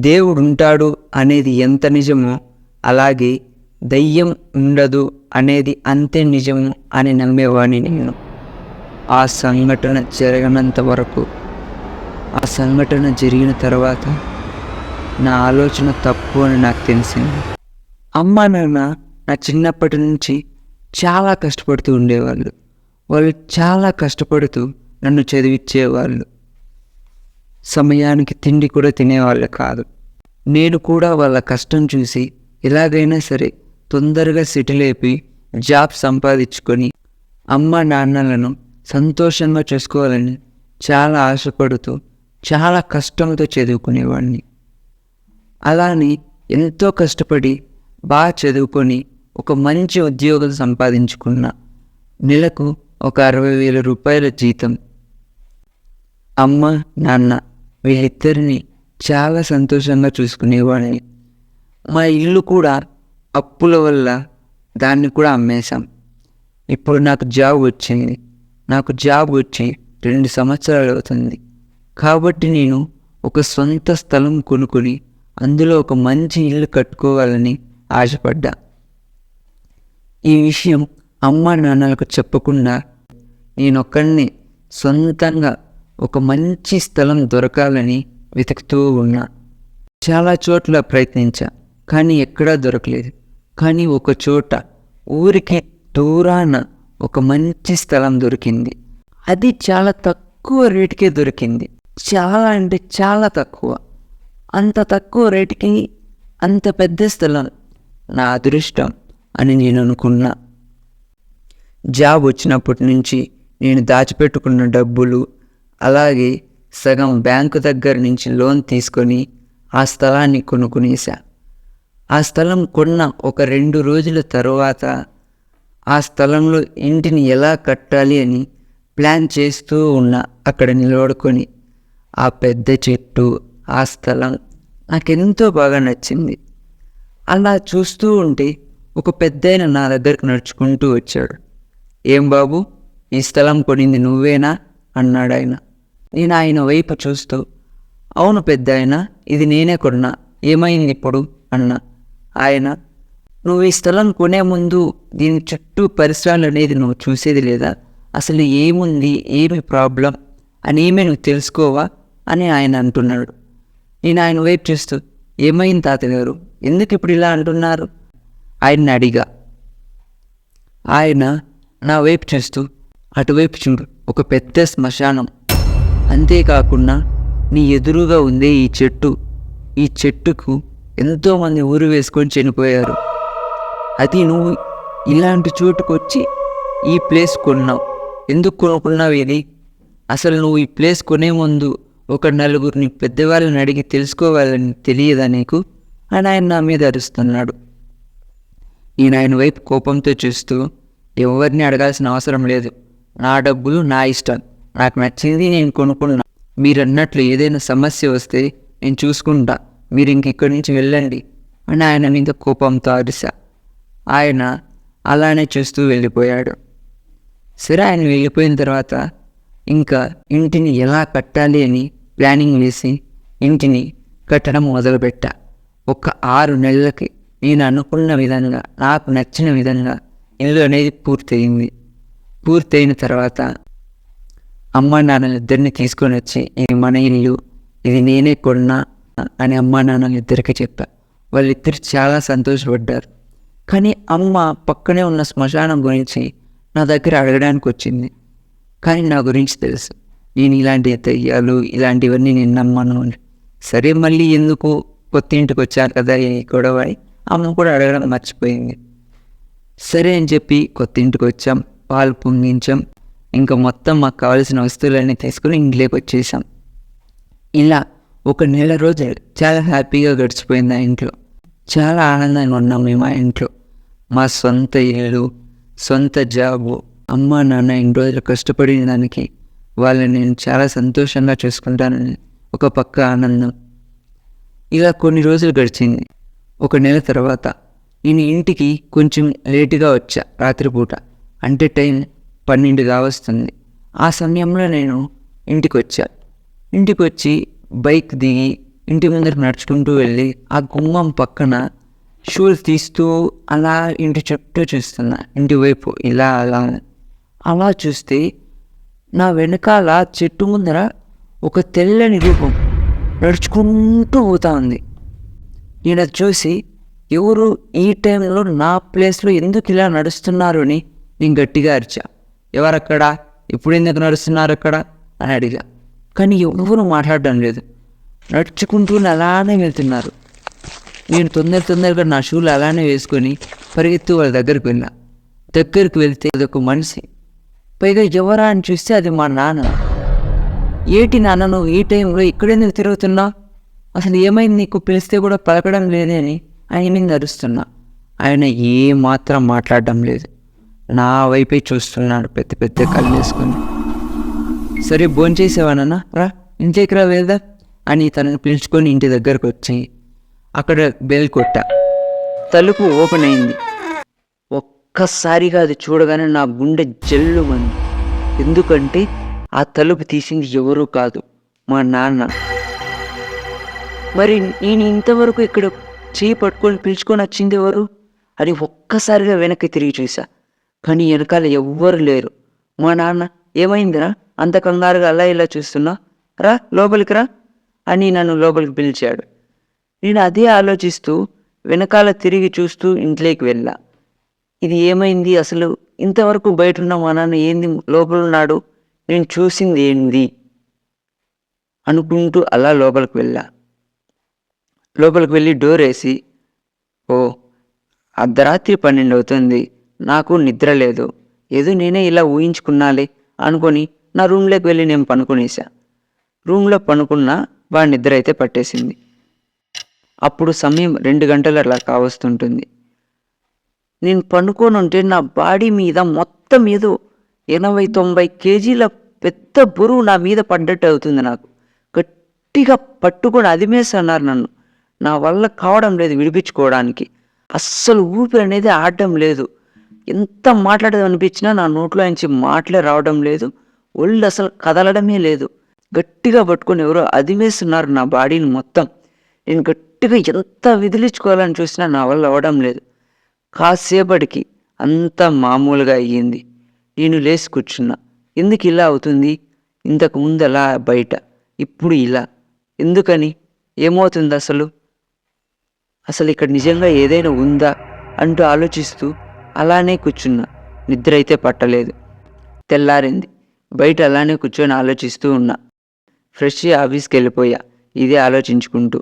దేవుడుంటాడు అనేది ఎంత నిజమో, అలాగే దయ్యం ఉండదు అనేది అంతే నిజము అని నమ్మేవాడిని నేను. ఆ సంఘటన జరగనంత వరకు, ఆ సంఘటన జరిగిన తర్వాత నా ఆలోచన తప్పు అని నాకు తెలిసింది. అమ్మ నాన్న నా చిన్నప్పటి నుంచి చాలా కష్టపడుతూ ఉండేవాళ్ళు. వాళ్ళు చాలా కష్టపడుతూ నన్ను చదివించేవాళ్ళు. సమయానికి తిండి కూడా తినేవాళ్ళు కాదు. నేను కూడా వాళ్ళ కష్టం చూసి ఎలాగైనా సరే తొందరగా సెటిల్ అయిపోయి జాబ్ సంపాదించుకొని అమ్మ నాన్నలను సంతోషంగా చేసుకోవాలని చాలా ఆశపడుతూ చాలా కష్టంతో చదువుకునేవాడిని. అలానే ఎంతో కష్టపడి బాగా చదువుకొని ఒక మంచి ఉద్యోగం సంపాదించుకున్నా. నెలకు ఒక 60,000 రూపాయల జీతం. అమ్మ నాన్న వీళ్ళిద్దరిని చాలా సంతోషంగా చూసుకునేవాడిని. మా ఇల్లు కూడా అప్పుల వల్ల దాన్ని కూడా అమ్మేశాం. ఇప్పుడు నాకు జాబ్ వచ్చింది. నాకు జాబ్ వచ్చి 2 సంవత్సరాలు అవుతుంది. కాబట్టి నేను ఒక సొంత స్థలం కొనుక్కొని అందులో ఒక మంచి ఇల్లు కట్టుకోవాలని ఆశపడ్డా. ఈ విషయం అమ్మ నాన్నలకు చెప్పకుండా నేనొక్కడిని సొంతంగా ఒక మంచి స్థలం దొరకాలని వెతుకుతూ ఉన్నా. చాలా చోట్ల ప్రయత్నించా, కానీ ఎక్కడా దొరకలేదు. కానీ ఒక చోట ఊరికి దూరాన ఒక మంచి స్థలం దొరికింది. అది చాలా తక్కువ రేటుకే దొరికింది. చాలా అంటే చాలా తక్కువ. అంత తక్కువ రేటుకి అంత పెద్ద స్థలం నా అదృష్టం అని నేను అనుకున్నా. జాబ్ వచ్చినప్పటి నుంచి నేను దాచిపెట్టుకున్న డబ్బులు, అలాగే సగం బ్యాంకు దగ్గర నుంచి లోన్ తీసుకొని ఆ స్థలాన్ని కొనుక్కునేసా. ఆ స్థలం కొన్న ఒక 2 రోజుల తరువాత ఆ స్థలంలో ఇంటిని ఎలా కట్టాలి అని ప్లాన్ చేస్తూ ఉన్నా. అక్కడ నిలబడుకొని ఆ పెద్ద చెట్టు, ఆ స్థలం నాకెంతో బాగా నచ్చింది. అలా చూస్తూ ఉంటే ఒక పెద్దాయన నా దగ్గరకు నడుచుకుంటూ వచ్చాడు. ఏం బాబు, ఈ స్థలం కొనింది నువ్వేనా అన్నాడు ఆయన. నేను ఆయన వైపు చూస్తూ, అవును పెద్దాయన, ఇది నేనే కొన్నా, ఏమైంది ఇప్పుడు అన్నా. ఆయన, నువ్వు ఈ స్థలం కొనే ముందు దీని చుట్టూ పరిసరాలు అనేది నువ్వు చూసేది లేదా? అసలు ఏముంది, ఏమి ప్రాబ్లం అనేమి నువ్వు తెలుసుకోవా అని ఆయన అంటున్నాడు. నేను ఆయన వైపు చూస్తూ, ఏమైంది తాతగారు, ఎందుకు ఇప్పుడు ఇలా అంటున్నారు ఆయన్ని అడిగా. ఆయన నా వైపు చూస్తూ, అటువైపు చూడు, ఒక పెద్ద శ్మశానం. అంతేకాకుండా నీ ఎదురుగా ఉందే ఈ చెట్టు, ఈ చెట్టుకు ఎంతోమంది ఊరు వేసుకొని చనిపోయారు. అది నువ్వు ఇలాంటి చోటుకు వచ్చి ఈ ప్లేస్ కొన్నావు. ఎందుకు కొనుక్కున్నావు ఇది? అసలు నువ్వు ఈ ప్లేస్ కొనే ముందు ఒక 4 పెద్దవాళ్ళని అడిగి తెలుసుకోవాలని తెలియదా నీకు అని ఆయన నా మీద అరుస్తున్నాడు. నేను ఆయన వైపు కోపంతో చూస్తూ, ఎవరిని అడగాల్సిన అవసరం లేదు, నా డబ్బులు నా ఇష్టం, నాకు నచ్చింది నేను కొనుక్కున్నా. మీరు అన్నట్లు ఏదైనా సమస్య వస్తే నేను చూసుకుంటా, మీరు ఇక్కడి నుంచి వెళ్ళండి అని ఆయన మీద కోపంతో అరిసా. ఆయన అలానే చూస్తూ వెళ్ళిపోయాడు. సరే, ఆయన వెళ్ళిపోయిన తర్వాత ఇంకా ఇంటిని ఎలా కట్టాలి అని ప్లానింగ్ వేసి ఇంటిని కట్టడం మొదలుపెట్టా. ఒక 6 నెలలకి నేను అనుకున్న విధంగా, నాకు నచ్చిన విధంగా ఇల్లు అనేది పూర్తయింది. పూర్తయిన తర్వాత అమ్మ నాన్నలిద్దరిని తీసుకొని వచ్చి, ఇది మన ఇల్లు, ఇది నేనే కొన్నా అని అమ్మ నాన్నలిద్దరికి చెప్పా. వాళ్ళిద్దరు చాలా సంతోషపడ్డారు. కానీ అమ్మ పక్కనే ఉన్న శ్మశానం గురించి నా దగ్గర అడగడానికి వచ్చింది. కానీ నా గురించి తెలుసు, నేను ఇలాంటి దెయ్యాలు ఇలాంటివన్నీ నేను నమ్మను. సరే, మళ్ళీ ఎందుకు, కొత్త ఇంటికి వచ్చాను కదా ఈ గొడవ, అమ్మ కూడా అడగడం మర్చిపోయింది. సరే అని చెప్పి కొత్త ఇంటికి వచ్చాం, పాలు పొంగించాం, ఇంకా మొత్తం మాకు కావాల్సిన వస్తువులన్నీ తీసుకుని ఇంట్లోకి వచ్చేసాం. ఇలా ఒక 1 నెల రోజులు చాలా హ్యాపీగా గడిచిపోయింది ఆ ఇంట్లో. చాలా ఆనందంగా ఉన్నాం మేము ఆ ఇంట్లో. మా సొంత ఇల్లు, సొంత జాబు, అమ్మ నాన్న ఇన్ని రోజులు కష్టపడిన దానికి వాళ్ళని నేను చాలా సంతోషంగా చూసుకుంటానని ఒక పక్క ఆనందం. ఇలా కొన్ని రోజులు గడిచింది. 1 నెల తర్వాత నేను ఇంటికి కొంచెం లేటుగా వచ్చా. రాత్రిపూట అంటే టైం 12 కావస్తుంది. ఆ సమయంలో నేను ఇంటికి వచ్చా. ఇంటికి వచ్చి బైక్ దిగి ఇంటి ముందరికి నడుచుకుంటూ వెళ్ళి ఆ గుమ్మం పక్కన షూస్ తీస్తూ అలా ఇంటి చుట్టూ చూస్తున్నా, ఇంటి వైపు ఇలా అలా అలా చూస్తే నా వెనకాల చెట్టు ముందర ఒక తెల్లని రూపం నడుచుకుంటూ పోతా ఉంది. నేను అది చూసి ఎవరు ఈ టైంలో నా ప్లేస్లో ఎందుకు ఇలా నడుస్తున్నారు అని నేను గట్టిగా అరిచా. ఎవరక్కడా, ఇప్పుడు ఎందుకు నడుస్తున్నారు అక్కడ అని అడిగా. కానీ ఎవరు మాట్లాడడం లేదు, నడుచుకుంటూ అలానే వెళ్తున్నారు. నేను తొందరగా నా షూలు అలానే వేసుకొని పరిగెత్తు వాళ్ళ దగ్గరికి వెళ్ళా. దగ్గరికి వెళ్తే అదొక మనిషి, పైగా ఎవరా అని చూస్తే అది మా నాన్న. ఏటి నాన్న నువ్వు ఈ టైంలో ఇక్కడెందుకు తిరుగుతున్నావు, అసలు ఏమైంది నీకు, పిలిస్తే కూడా పలకడం లేదే అని ఆయన మీద అరుస్తున్నా. ఆయన ఏమాత్రం మాట్లాడడం లేదు, నా వైపే చూస్తున్నాడు పెద్ద పెద్ద కళ్ళు వేసుకొని. సరే భోంచేసేవా నాన్న, రా ఇంటికి రా వెళ్దా అని తనని పిలుచుకొని ఇంటి దగ్గరకు వచ్చి అక్కడ బెల్ కొట్టా. తలుపు ఓపెన్ అయింది. ఒక్కసారిగా అది చూడగానే నా గుండె జల్లుమంది. ఎందుకంటే ఆ తలుపు తీసింది ఎవరూ కాదు, మా నాన్న. మరి నేను ఇంతవరకు ఇక్కడ చేయి పట్టుకొని పిలుచుకొని వచ్చింది ఎవరు అని ఒక్కసారిగా వెనక్కి తిరిగి చూసా. కానీ వెనకాల ఎవ్వరు లేరు. మా నాన్న, ఏమైందిరా అంత కంగారుగా అలా ఇలా చూస్తున్నా, రా లోపలికి రా అని నన్ను లోపలికి పిలిచాడు. నేను అదే ఆలోచిస్తూ వెనకాల తిరిగి చూస్తూ ఇంట్లోకి వెళ్ళా. ఇది ఏమైంది అసలు, ఇంతవరకు బయట ఉన్న మా నాన్న ఏంది లోపల ఉన్నాడు, నేను చూసింది ఏంది అనుకుంటూ అలా లోపలికి వెళ్ళా. లోపలికి వెళ్ళి డోర్ వేసి, ఓ అర్ధరాత్రి 12 అవుతుంది, నాకు నిద్ర లేదు, ఏదో నేనే ఇలా ఊహించుకున్నాలే అనుకొని నా రూమ్లోకి వెళ్ళి నేను పనుకునేసా. రూమ్లో పనుకున్నా వాడి నిద్ర అయితే పట్టేసింది. అప్పుడు సమయం 2 గంటలు అలా కావస్తుంటుంది. నేను పనుకొని ఉంటే నా బాడీ మీద మొత్తం ఏదో 80-90 కేజీల పెద్ద బరువు నా మీద పడ్డట్టు అవుతుంది. నాకు గట్టిగా పట్టుకొని అదిమేసన్నారు నన్ను. నా వల్ల కావడం లేదు విడిపించుకోవడానికి. అస్సలు ఊపిరి అనేది ఆడడం లేదు. ఎంత మాట్లాడేది అనిపించినా నా నోట్లో నుంచి మాటలే రావడం లేదు. ఒళ్ళు అసలు కదలడమే లేదు. గట్టిగా పట్టుకొని ఎవరో అదిమేస్తున్నారు నా బాడీని మొత్తం. నేను గట్టిగా ఎంత విదిలించుకోవాలని చూసినా నా వల్ల అవ్వడం లేదు. కాసేపటికి అంతా మామూలుగా అయ్యింది. నేను లేచి కూర్చున్నా. ఎందుకు ఇలా అవుతుంది, ఇంతకు ముందు అలా బయట, ఇప్పుడు ఇలా ఎందుకని, ఏమవుతుంది అసలు ఇక్కడ నిజంగా ఏదైనా ఉందా అంటూ ఆలోచిస్తూ అలానే కూర్చున్నా. నిద్ర అయితే పట్టలేదు. తెల్లారింది. బయట అలానే కూర్చొని ఆలోచిస్తూ ఉన్నా. ఫ్రెష్ ఆఫీస్కి వెళ్ళిపోయా ఇదే ఆలోచించుకుంటూ.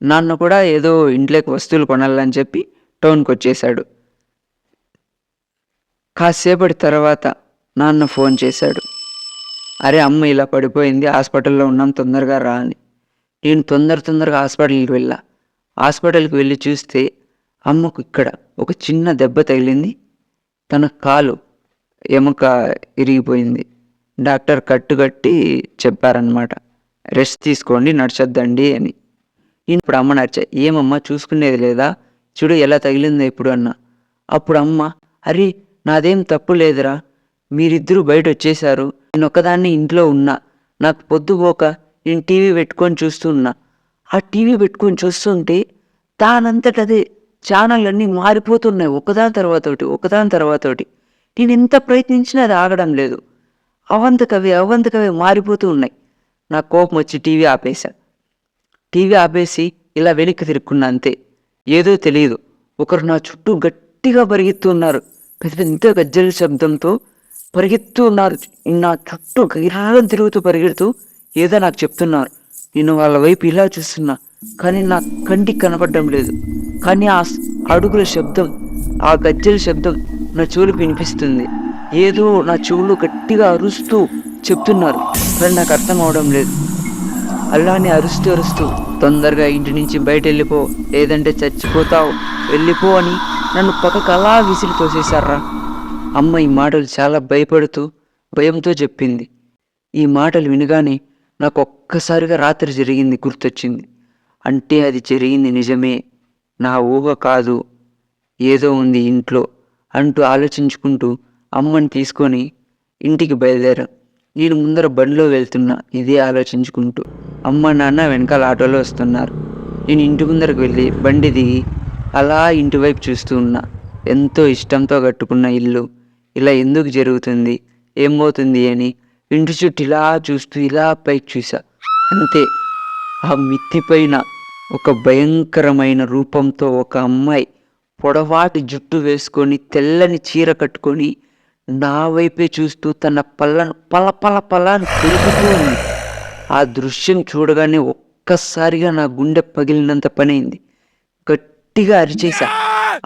నాన్న కూడా ఏదో ఇంట్లోకి వస్తువులు కొనాలని చెప్పి టౌన్కి వచ్చేశాడు. కాసేపటి తర్వాత నాన్న ఫోన్ చేశాడు. అరే అమ్మ ఇలా పడిపోయింది, హాస్పిటల్లో ఉన్నాం, తొందరగా రా అని. నేను తొందరగా హాస్పిటల్కి వెళ్ళా. హాస్పిటల్కి వెళ్ళి చూస్తే అమ్మకు ఇక్కడ ఒక చిన్న దెబ్బ తగిలింది. తన కాలు ఎముక ఇరిగిపోయింది. డాక్టర్ కట్టుకట్టి చెప్పారనమాట, రెస్ట్ తీసుకోండి, నడచొద్దండి అని. నేను ఇప్పుడు అమ్మ నడిచా. ఏమమ్మా చూసుకునేది లేదా, చూడు ఎలా తగిలిందో ఇప్పుడు అన్నా. అప్పుడు అమ్మ, అరే నాదేం తప్పు లేదురా, మీరిద్దరూ బయట వచ్చేశారు, నేను ఒక్కదాన్ని ఇంట్లో ఉన్నా, నాకు పొద్దుపోక నేను టీవీ పెట్టుకొని చూస్తున్నా. ఆ టీవీ పెట్టుకొని చూస్తుంటే దానంతటదే ఛానల్ అన్నీ మారిపోతున్నాయి, ఒకదాని తర్వాత ఒకటి. నేను ఎంత ప్రయత్నించినా అది ఆగడం లేదు. అవంతకవే మారిపోతూ ఉన్నాయి. నాకు కోపం వచ్చి టీవీ ఆపేశా. టీవీ ఆపేసి ఇలా వెనక్కి తిరుక్కున్నా. అంతే, ఏదో తెలియదు ఒకరు నా చుట్టూ గట్టిగా పరిగెత్తున్నారు. పెద్ద గజ్జల శబ్దంతో పరిగెత్తు ఉన్నారు. నా చుట్టూ గైరాగం తిరుగుతూ పరిగెడుతూ ఏదో నాకు చెప్తున్నారు. నేను వాళ్ళ వైపు ఇలా చూస్తున్నా, కానీ నా కంటికి కనపడడం లేదు. కానీ ఆ అడుగుల శబ్దం, ఆ గజ్జల శబ్దం నా చెవులకు వినిపిస్తుంది. ఏదో నా చెవులు గట్టిగా అరుస్తూ చెప్తున్నారు, కానీ నాకు అర్థం అవడం లేదు. అలానే అరుస్తూ తొందరగా ఇంటి నుంచి బయట వెళ్ళిపో, లేదంటే చచ్చిపోతావు, వెళ్ళిపో అని నన్ను పక్కకు అలా విసిరి తోసేశారా. అమ్మ ఈ మాటలు చాలా భయంతో చెప్పింది. ఈ మాటలు వినగానే నాకు ఒక్కసారిగా రాత్రి జరిగింది గుర్తొచ్చింది. అంటే అది జరిగింది నిజమే, నా ఊహ కాదు, ఏదో ఉంది ఇంట్లో అంటూ ఆలోచించుకుంటూ అమ్మని తీసుకొని ఇంటికి బయలుదేరాం. నేను ముందర బండిలో వెళ్తున్నా ఇదే ఆలోచించుకుంటూ. అమ్మ నాన్న వెనకాల ఆటోలో వస్తున్నారు. నేను ఇంటి ముందరకు వెళ్ళి బండి దిగి అలా ఇంటి వైపు చూస్తూ ఉన్నా. ఎంతో ఇష్టంతో కట్టుకున్న ఇల్లు ఇలా ఎందుకు జరుగుతుంది, ఏమవుతుంది అని ఇంటి చుట్టూ ఇలా చూస్తూ ఇలా పైకి చూసా. అంతే, ఆ మిత్తి పైన ఒక భయంకరమైన రూపంతో ఒక అమ్మాయి పొడవాటి జుట్టు వేసుకొని తెల్లని చీర కట్టుకొని నా వైపే చూస్తూ తన పళ్ళను పల పల పల అని కొరుకుతూ ఉంది. ఆ దృశ్యం చూడగానే ఒక్కసారిగా నా గుండె పగిలినంత పనైంది. గట్టిగా అరిచేశా.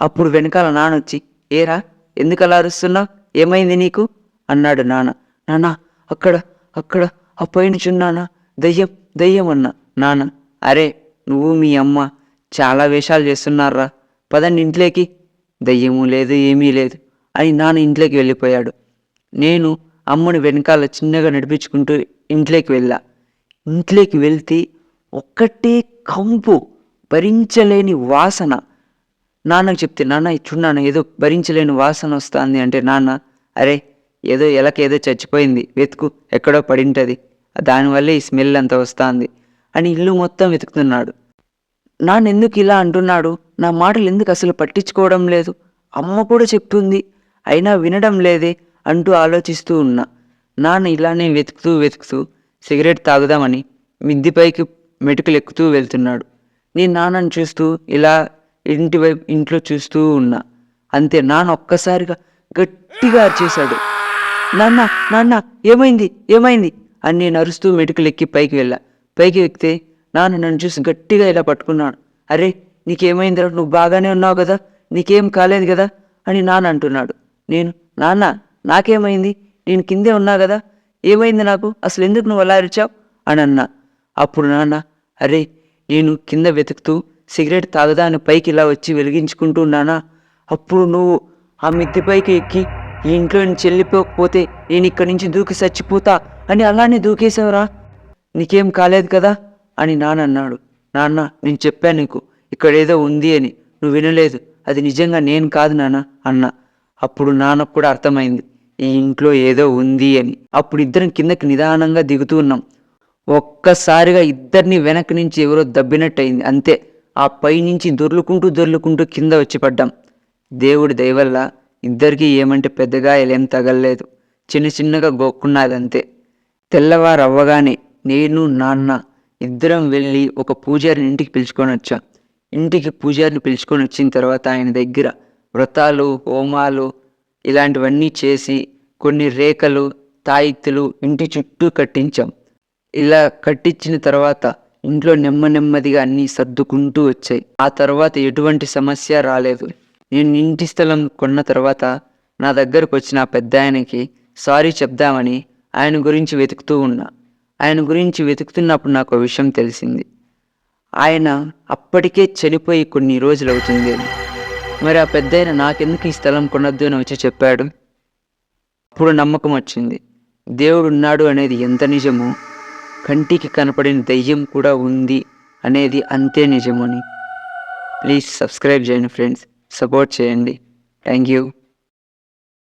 అప్పుడు వెనకాల నాన్న వచ్చి, ఏరా ఎందుకు అలా అరుస్తున్నావు, ఏమైంది నీకు అన్నాడు నాన్న. నాన్న అక్కడ అక్కడ ఆ పైన చున్నానా దయ్యం దయ్యం అన్నా. నాన్న, అరే నువ్వు మీ అమ్మ చాలా వేషాలు చేస్తున్నారా, పదండి ఇంట్లోకి, దయ్యము లేదు ఏమీ లేదు అని నాన్న ఇంట్లోకి వెళ్ళిపోయాడు. నేను అమ్మని వెనకాల చిన్నగా నడిపించుకుంటూ ఇంట్లోకి వెళ్ళా. ఇంట్లోకి వెళ్తే ఒక్కటే కంపు, భరించలేని వాసన. నాన్నకు చెప్తే, నాన్న చూడు ఏదో భరించలేని వాసన వస్తుంది అంటే, నాన్న అరే ఏదో ఎలకేదో చచ్చిపోయింది, వెతుకు ఎక్కడో పడింటుంది, దానివల్లే ఈ స్మెల్ అంత వస్తుంది అని ఇల్లు మొత్తం వెతుకుతున్నాడు. నాన్న ఎందుకు ఇలా అంటున్నాడు, నా మాటలు ఎందుకు అసలు పట్టించుకోవడం లేదు, అమ్మ కూడా చెప్తుంది అయినా వినడం లేదే అంటూ ఆలోచిస్తూ ఉన్నా. నాన్న ఇలానే వెతుకుతూ సిగరెట్ తాగుదామని మిద్దిపైకి మెటుకులు ఎక్కుతూ వెళ్తున్నాడు. నేను నాన్నను చూస్తూ ఇలా ఇంట్లో చూస్తూ ఉన్నా. అంతే, నాన్న ఒక్కసారిగా గట్టిగా అరిచేశాడు. నాన్న నాన్న ఏమైంది ఏమైంది అని నేను అరుస్తూ మెటుకులు ఎక్కి పైకి వెళ్ళా. పైకి ఎక్కితే నాన్న నన్ను చూసి గట్టిగా ఇలా పట్టుకున్నాడు. అరే నీకేమైందిరా, నువ్వు బాగానే ఉన్నావు కదా, నీకేం కాలేదు కదా అని నాన్న అంటున్నాడు. నేను, నాన్న నాకేమైంది, నేను కిందే ఉన్నా కదా, ఏమైంది నాకు, అసలు ఎందుకు నువ్వు అలా అరిచావు అని అన్నా. అప్పుడు నాన్న, అరే నేను కింద వెతుకుతూ సిగరెట్ తాగదాని పైకి ఇలా వచ్చి వెలిగించుకుంటూ ఉన్నానా, అప్పుడు నువ్వు ఆ మిద్దె పైకి ఎక్కి ఈ ఇంట్లో నుంచి వెళ్ళిపోకపోతే నేను ఇక్కడి నుంచి దూకి చచ్చిపోతా అని అలానే దూకేసావురా, నీకేం కాలేదు కదా అని నాన్న అన్నాడు. నాన్న నేను చెప్పాను నీకు ఇక్కడ ఏదో ఉంది అని, నువ్వు వినలేదు, అది నిజంగా నేను కాదు నాన్న అన్నా. అప్పుడు నాన్నకు కూడా అర్థమైంది ఈ ఇంట్లో ఏదో ఉంది అని. అప్పుడు ఇద్దరం కిందకి నిదానంగా దిగుతూ ఉన్నాం. ఒక్కసారిగా ఇద్దరిని వెనక్కి నుంచి ఎవరో దబ్బినట్టయింది. అంతే, ఆ పైనుంచి దొర్లుకుంటూ కింద వచ్చి పడ్డాం. దేవుడి దయవల్ల ఇద్దరికీ ఏమంటే పెద్దగా ఏం తగలలేదు, చిన్నగా గోక్కున్నది అంతే. తెల్లవారు అవ్వగానే నేను నాన్న ఇద్దరం వెళ్ళి ఒక పూజారిని ఇంటికి పిలుచుకొని వచ్చాం. ఇంటికి పూజారిని పిలుచుకొని వచ్చిన తర్వాత ఆయన దగ్గర వ్రతాలు హోమాలు ఇలాంటివన్నీ చేసి కొన్ని రేఖలు తాయిత్తులు ఇంటి చుట్టూ కట్టించాం. ఇలా కట్టించిన తర్వాత ఇంట్లో నెమ్మదిగా అన్నీ సర్దుకుంటూ వచ్చాయి. ఆ తర్వాత ఎటువంటి సమస్య రాలేదు. నేను ఇంటి స్థలం కొన్న తర్వాత నా దగ్గరకు వచ్చిన ఆ పెద్ద ఆయనకి సారీ చెప్దామని ఆయన గురించి వెతుకుతూ ఉన్నా. ఆయన గురించి వెతుకుతున్నప్పుడు నాకు ఒక విషయం తెలిసింది. ఆయన అప్పటికే చనిపోయి కొన్ని రోజులు అవుతుంది అని. మరి ఆ పెద్ద ఆయన నాకెందుకు ఈ స్థలం కొనొద్దు అని వచ్చి చెప్పాడు. అప్పుడు నమ్మకం వచ్చింది, దేవుడు ఉన్నాడు అనేది ఎంత నిజమో కంటికి కనపడిన దయ్యం కూడా ఉంది అనేది అంతే నిజమని. ప్లీజ్ సబ్స్క్రైబ్ చేయండి ఫ్రెండ్స్, సపోర్ట్ చేయండి. Thank you.